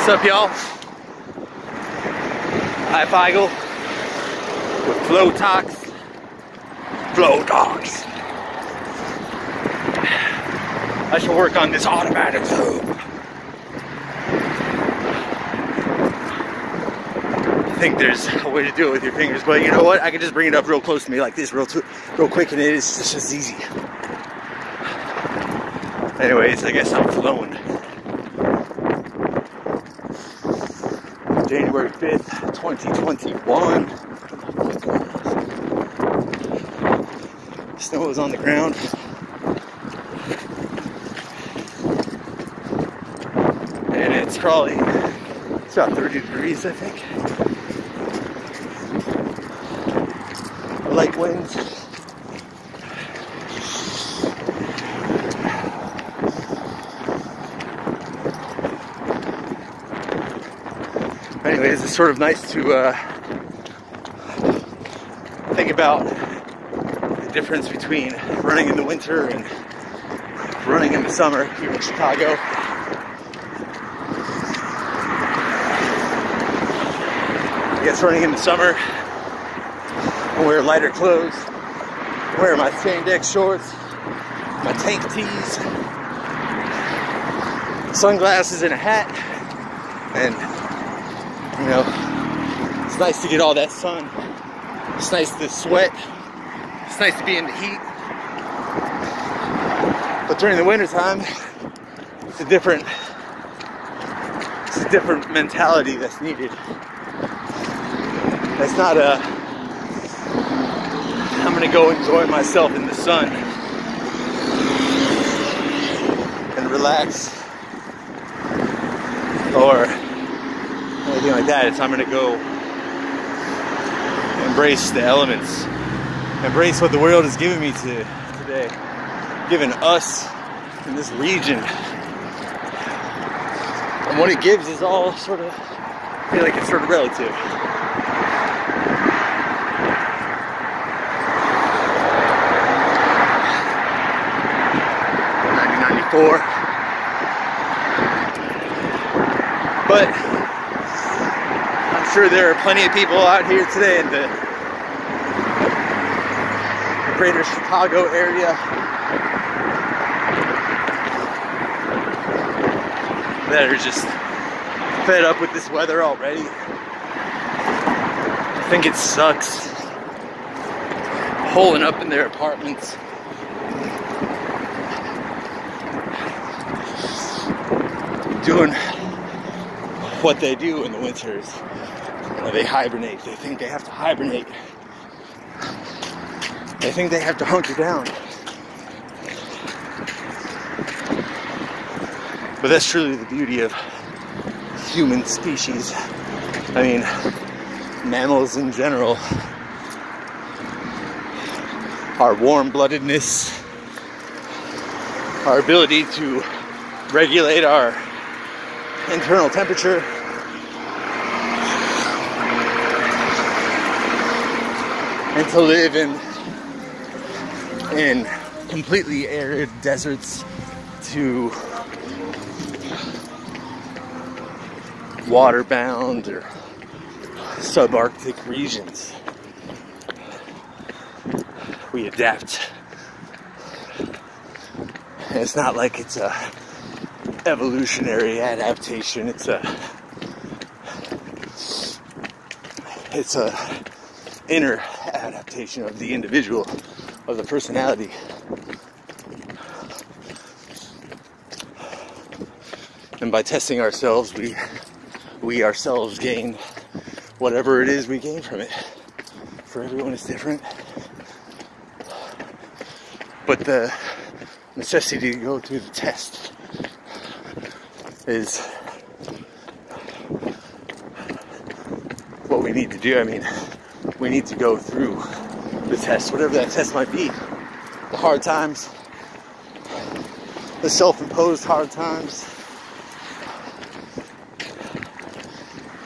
What's up, y'all? ifeigle with FLOWTOX. FLOWTOX. I should work on this automatic zoom. I think there's a way to do it with your fingers, but you know what? I can just bring it up real close to me like this real quick, and it's just easy. Anyways, I guess I'm flown. January 5th, 2021. Snow is on the ground. And it's probably, it's about 30 degrees, I think. Light winds. Anyways, it's sort of nice to think about the difference between running in the winter and running in the summer here in Chicago. I guess running in the summer, I wear lighter clothes, I wear my spandex shorts, my tank tees, sunglasses and a hat, and you know, it's nice to get all that sun. It's nice to sweat. It's nice to be in the heat. But during the winter time, it's a different mentality that's needed. It's not a, I'm gonna go enjoy myself in the sun and relax, or anything like that. It's I'm gonna go embrace the elements, embrace what the world has given me today, given us in this region. And what it gives is all sort of, I feel like it's sort of relative. 1994. But I'm sure there are plenty of people out here today in the greater Chicago area that are just fed up with this weather already. I think it sucks holing up in their apartments. Doing what they do in the winters. They hibernate. They think they have to hibernate. They think they have to hunker down. But that's truly the beauty of human species. I mean, mammals in general. Our warm-bloodedness, our ability to regulate our internal temperature, and to live in completely arid deserts to water-bound or subarctic regions. We adapt. And it's not like it's a evolutionary adaptation. It's a inner adaptation of the individual, of the personality. And by testing ourselves, we ourselves gain whatever it is we gain from it. For everyone it's different. But the necessity to go through the test is what we need to do. I mean, we need to go through the test, whatever that test might be. The hard times, the self-imposed hard times.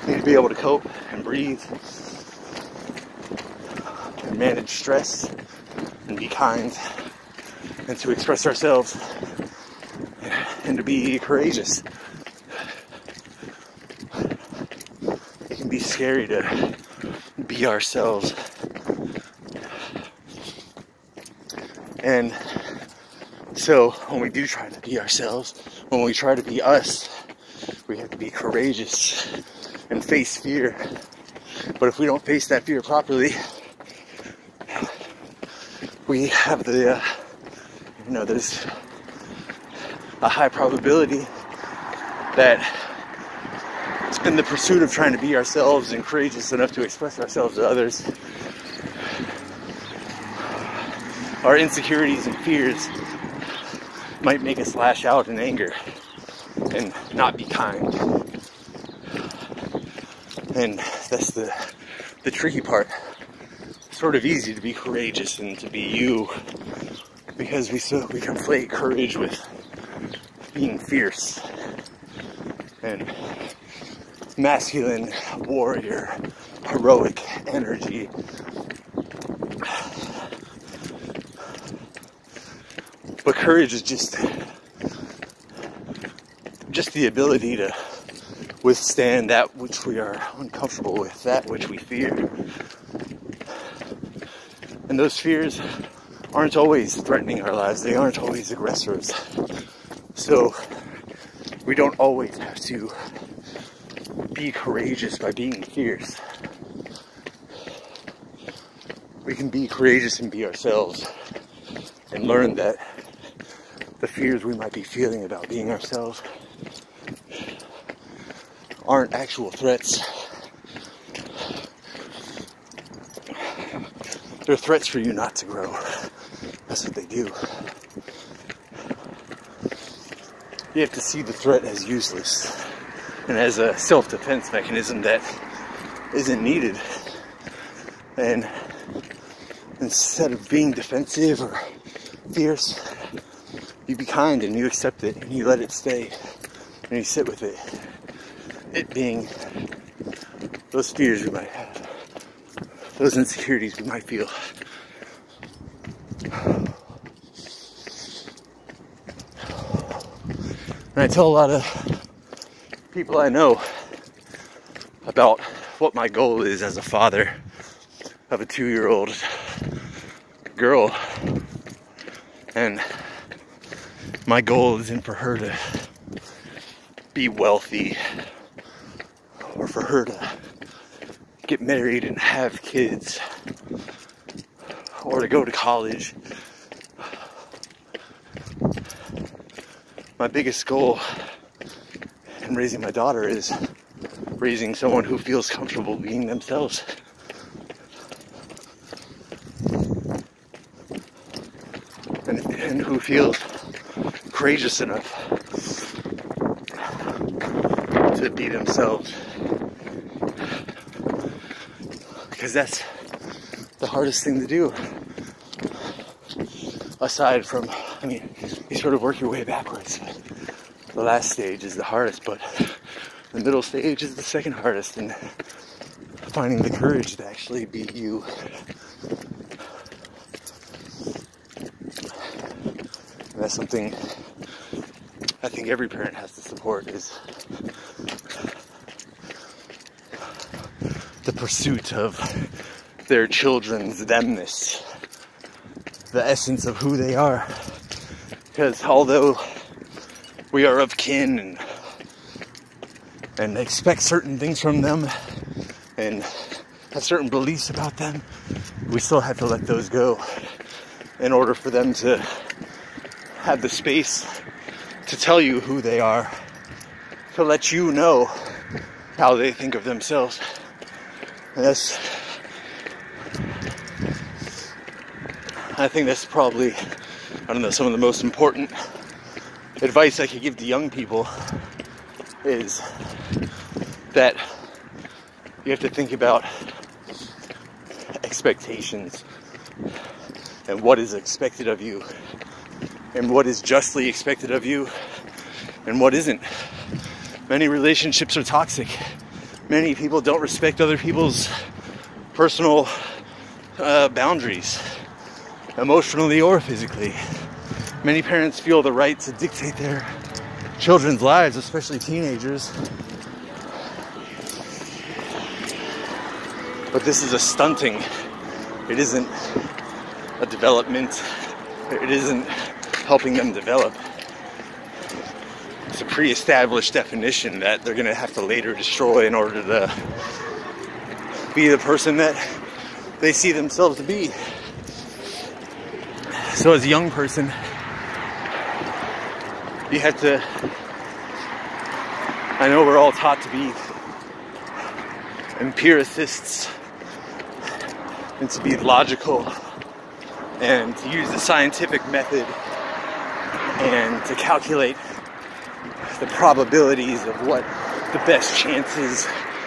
We need to be able to cope and breathe and manage stress and be kind and to express ourselves and to be courageous. can be scary to be ourselves. And so when we do try to be ourselves, when we try to be us, we have to be courageous and face fear. But if we don't face that fear properly, we have the, there's a high probability that in the pursuit of trying to be ourselves and courageous enough to express ourselves to others, our insecurities and fears might make us lash out in anger and not be kind. And that's the tricky part. It's sort of easy to be courageous and to be you, because we conflate courage with being fierce and masculine, warrior, heroic energy. But courage is just the ability to withstand that which we are uncomfortable with, that which we fear. And those fears aren't always threatening our lives. They aren't always aggressors. So we don't always have to be courageous by being fierce. We can be courageous and be ourselves and learn that the fears we might be feeling about being ourselves aren't actual threats. They're threats for you not to grow. That's what they do. You have to see the threat as useless and as a self-defense mechanism that isn't needed. And instead of being defensive or fierce, you be kind and you accept it and you let it stay and you sit with it. It being those fears we might have, those insecurities we might feel. And I tell a lot of people I know about what my goal is as a father of a 2-year-old girl. And my goal isn't for her to be wealthy or for her to get married and have kids or to go to college. My biggest goal in raising my daughter is raising someone who feels comfortable being themselves. And who feels courageous enough to be themselves. Because that's the hardest thing to do. Aside from, you sort of work your way backwards. The last stage is the hardest, but the middle stage is the second hardest, and finding the courage to actually be you. And that's something I think every parent has to support, is the pursuit of their children's themness, the essence of who they are. Because although we are of kin and expect certain things from them and have certain beliefs about them, we still have to let those go in order for them to have the space to tell you who they are, to let you know how they think of themselves. And I think that's probably, some of the most important advice I could give to young people, is that you have to think about expectations and what is expected of you and what is justly expected of you and what isn't. Many relationships are toxic. Many people don't respect other people's personal boundaries, emotionally or physically. Many parents feel the right to dictate their children's lives, especially teenagers. But this is a stunting. It isn't a development. It isn't helping them develop. It's a pre-established definition that they're going to have to later destroy in order to be the person that they see themselves to be. So as a young person, you have to, I know we're all taught to be empiricists and to be logical and to use the scientific method and to calculate the probabilities of what the best chances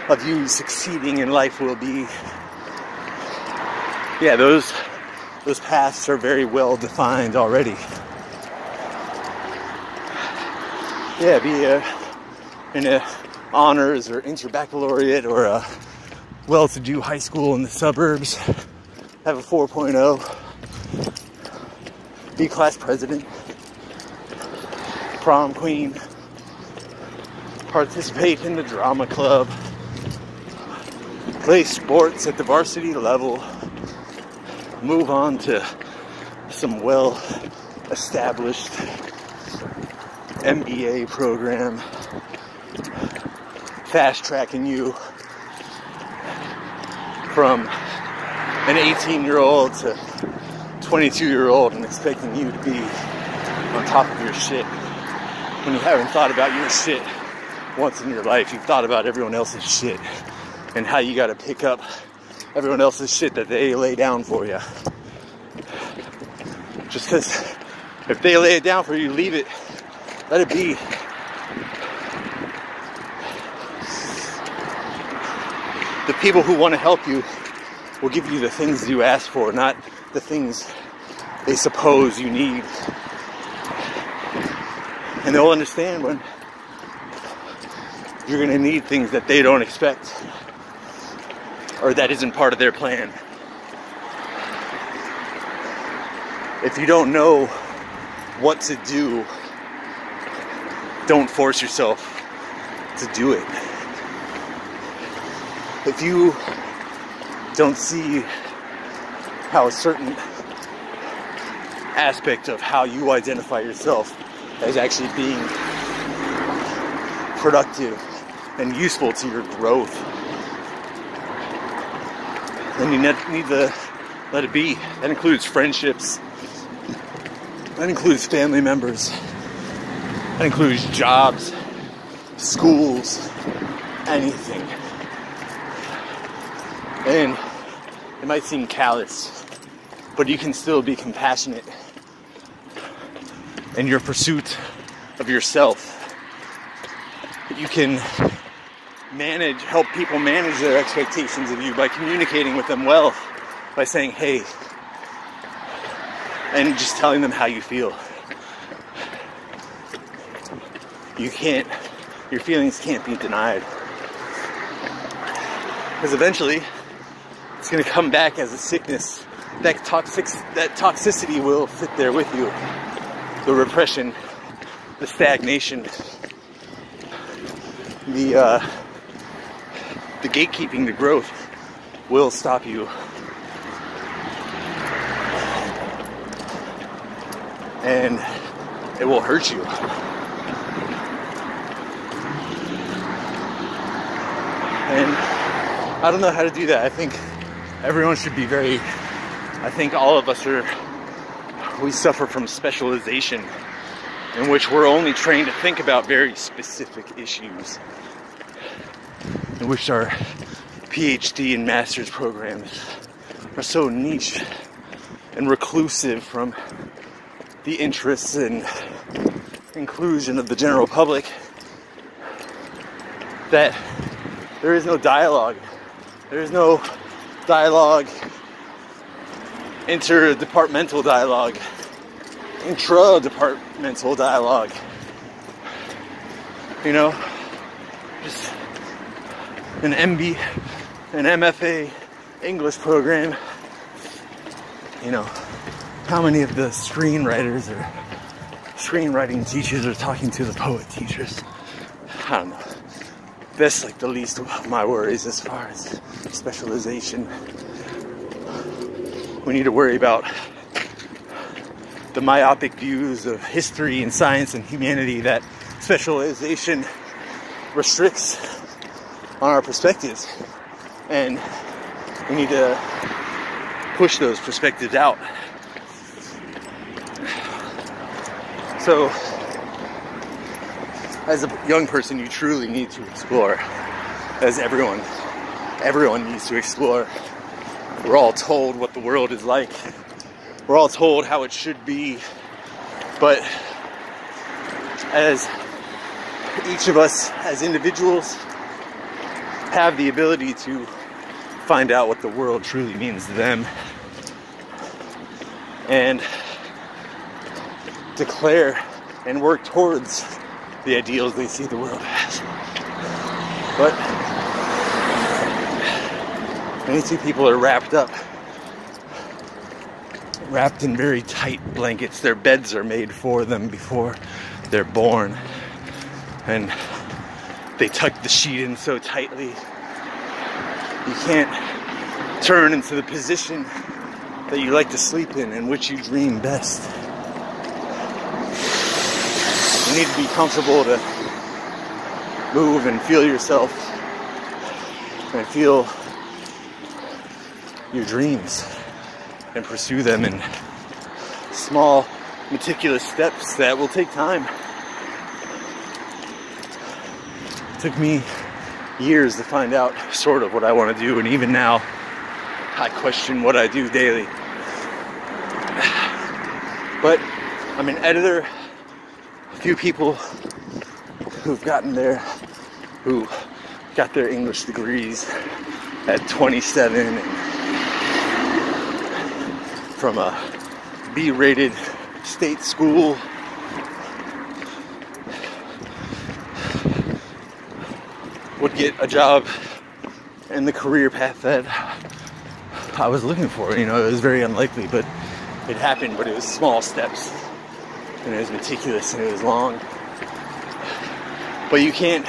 of you succeeding in life will be. Yeah, those paths are very well defined already. Yeah, be in a honors or interbaccalaureate or a well-to-do high school in the suburbs, have a 4.0, be class president, prom queen, participate in the drama club, play sports at the varsity level, move on to some well-established MBA program, fast-tracking you from an 18-year-old to 22-year-old and expecting you to be on top of your shit when you haven't thought about your shit once in your life. You've thought about everyone else's shit and how you gotta pick up everyone else's shit that they lay down for you. Just because if they lay it down for you, leave it. Let it be. The people who want to help you will give you the things you ask for, not the things they suppose you need. And they'll understand when you're going to need things that they don't expect or that isn't part of their plan. If you don't know what to do, don't force yourself to do it. If you don't see how a certain aspect of how you identify yourself as actually being productive and useful to your growth, then you need to let it be. That includes friendships. That includes family members. That includes jobs, schools, anything. And it might seem callous, but you can still be compassionate in your pursuit of yourself. You can help people manage their expectations of you by communicating with them well, by saying, hey, and just telling them how you feel. Your feelings can't be denied. Because eventually, it's going to come back as a sickness. That toxicity will sit there with you. The repression, the stagnation, the gatekeeping, the growth will stop you. And it will hurt you. And I don't know how to do that. I think everyone should be I think all of us we suffer from specialization in which we're only trained to think about very specific issues, in which our PhD and master's programs are so niche and reclusive from the interests and inclusion of the general public that there is no dialogue. There is no dialogue, interdepartmental dialogue, intra-departmental dialogue. You know, just an MFA English program. You know, how many of the screenwriters or screenwriting teachers are talking to the poet teachers? I don't know. that's like the least of my worries as far as specialization. We need to worry about the myopic views of history and science and humanity that specialization restricts on our perspectives. And we need to push those perspectives out. So, as a young person, you truly need to explore, as everyone needs to explore. We're all told what the world is like. We're all told how it should be. But as each of us as individuals have the ability to find out what the world truly means to them and declare and work towards the ideals they see the world as. But many two people are wrapped in very tight blankets. Their beds are made for them before they're born, and they tuck the sheet in so tightly you can't turn into the position that you like to sleep in which you dream best. You need to be comfortable to move and feel yourself and feel your dreams and pursue them in small, meticulous steps that will take time. It took me years to find out sort of what I want to do, and even now I question what I do daily. But I'm an editor. A few people who've gotten there, who got their English degrees at 27 and from a B-rated state school, would get a job in the career path that I was looking for. You know, it was very unlikely, but it happened. But it was small steps, and it was meticulous, and it was long. But you can't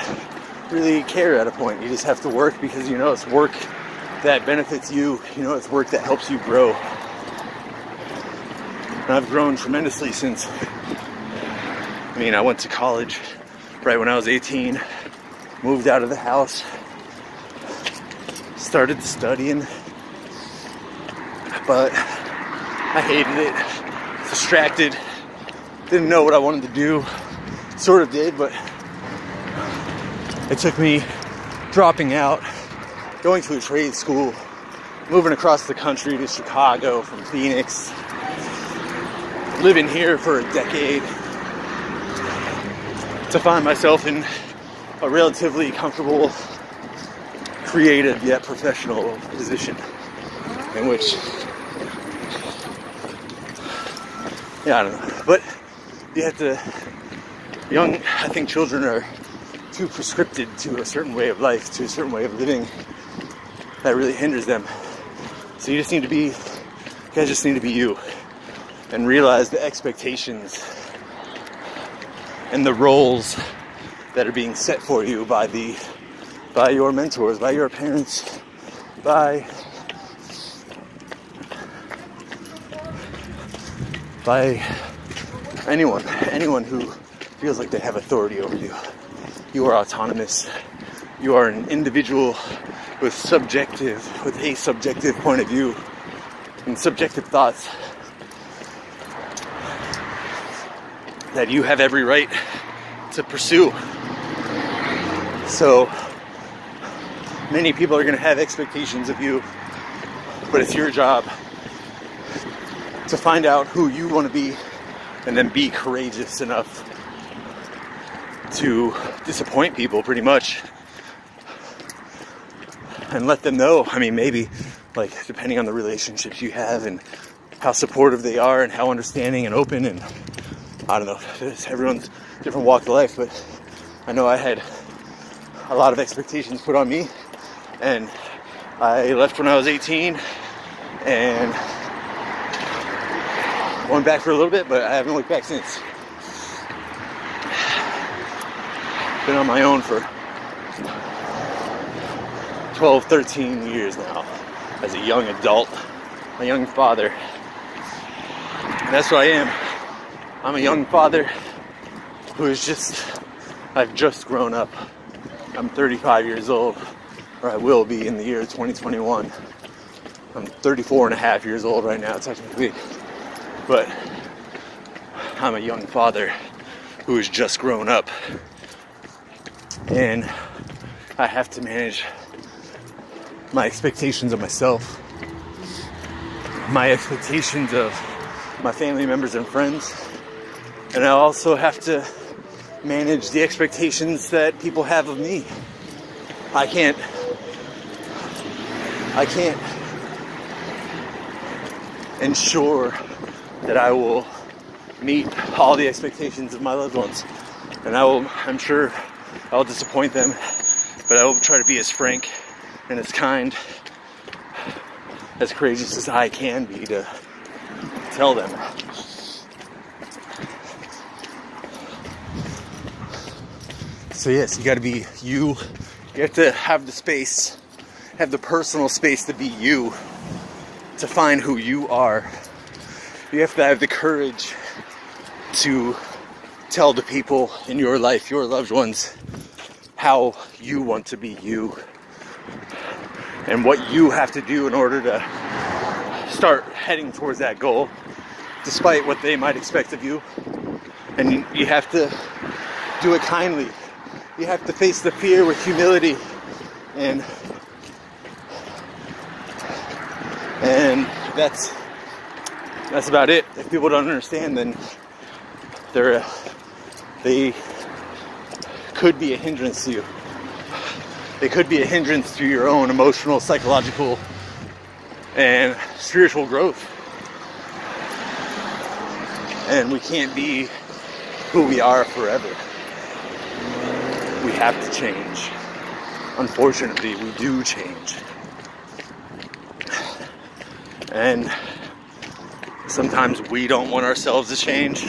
really care at a point. You just have to work because you know it's work that benefits you. You know it's work that helps you grow. And I've grown tremendously since, I went to college right when I was 18, moved out of the house, started studying, but I hated it, distracted, didn't know what I wanted to do, sort of did, but it took me dropping out, going to a trade school, moving across the country to Chicago from Phoenix, living here for a decade, to find myself in a relatively comfortable, creative yet professional position in which, I don't know, but you have to, I think children are too prescripted to a certain way of life, to a certain way of living that really hinders them. So you guys just need to be you and realize the expectations and the roles that are being set for you by your mentors, by your parents, by anyone who feels like they have authority over you. You are autonomous. You are an individual with a subjective point of view and subjective thoughts that you have every right to pursue. So many people are going to have expectations of you, but it's your job to find out who you want to be and then be courageous enough to disappoint people pretty much and let them know. Maybe like depending on the relationships you have and how supportive they are and how understanding and open, and I don't know, everyone's different walk of life, but I know I had a lot of expectations put on me, and I left when I was 18 and went back for a little bit, but I haven't looked back since. Been on my own for 12, 13 years now as a young adult, a young father. And that's what I am. I'm a young father who is I've just grown up. I'm 35 years old, or I will be in the year 2021. I'm 34 and a half years old right now, technically. But I'm a young father who has just grown up. And I have to manage my expectations of myself, my expectations of my family members and friends, and I also have to manage the expectations that people have of me. I can't ensure that I will meet all the expectations of my loved ones, and I'm sure I'll disappoint them, but I will try to be as frank and as kind, as courageous as I can be to tell them. So yes, you gotta be you. You have to have the space, have the personal space to be you, to find who you are. You have to have the courage to tell the people in your life, your loved ones, how you want to be you and what you have to do in order to start heading towards that goal, despite what they might expect of you. And you have to do it kindly. You have to face the fear with humility, and that's about it. If people don't understand, then they could be a hindrance to you. They could be a hindrance to your own emotional, psychological, and spiritual growth. And we can't be who we are forever. We have to change. Unfortunately, we do change. And sometimes we don't want ourselves to change.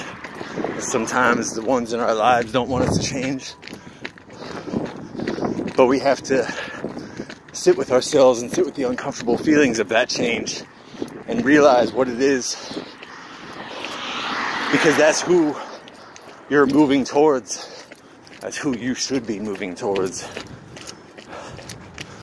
Sometimes the ones in our lives don't want us to change. But we have to sit with ourselves and sit with the uncomfortable feelings of that change and realize what it is. Because that's who you're moving towards. That's who you should be moving towards.